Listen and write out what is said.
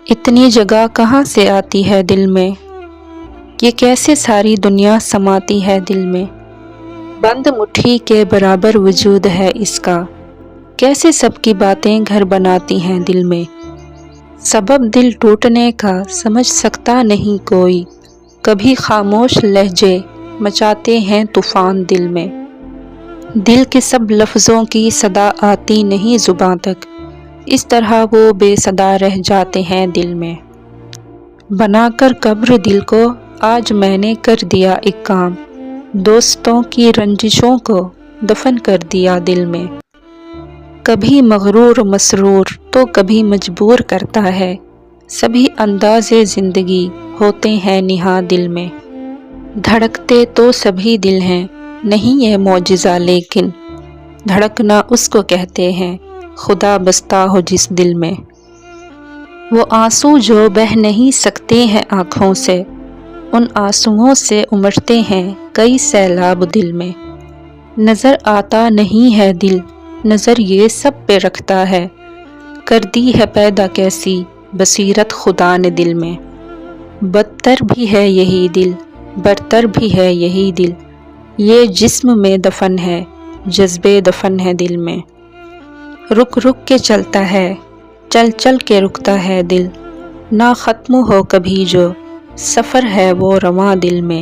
اتنی جگہ کہاں سے آتی ہے دل میں، یہ کیسے ساری دنیا سماتی ہے دل میں۔ بند مٹھی کے برابر وجود ہے اس کا، کیسے سب کی باتیں گھر بناتی ہیں دل میں۔ سبب دل ٹوٹنے کا سمجھ سکتا نہیں کوئی، کبھی خاموش لہجے مچاتے ہیں طوفان دل میں۔ دل کے سب لفظوں کی صدا آتی نہیں زباں تک، اس طرح وہ بے صدا رہ جاتے ہیں دل میں۔ بنا کر قبر دل کو آج میں نے کر دیا ایک کام، دوستوں کی رنجشوں کو دفن کر دیا دل میں۔ کبھی مغرور مسرور تو کبھی مجبور کرتا ہے، سبھی انداز زندگی ہوتے ہیں نہاں دل میں۔ دھڑکتے تو سبھی دل ہیں، نہیں یہ معجزہ لیکن، دھڑکنا اس کو کہتے ہیں خدا بستا ہو جس دل میں۔ وہ آنسو جو بہہ نہیں سکتے ہیں آنکھوں سے، ان آنسوؤں سے امٹتے ہیں کئی سیلاب دل میں۔ نظر آتا نہیں ہے دل، نظر یہ سب پہ رکھتا ہے، کر دی ہے پیدا کیسی بصیرت خدا نے دل میں۔ بدتر بھی ہے یہی دل، برتر بھی ہے یہی دل، یہ جسم میں دفن ہے جذبے دفن ہے دل میں۔ رک رک کے چلتا ہے، چل چل کے رکتا ہے دل، نہ ختم ہو کبھی جو سفر ہے وہ رواں دل میں۔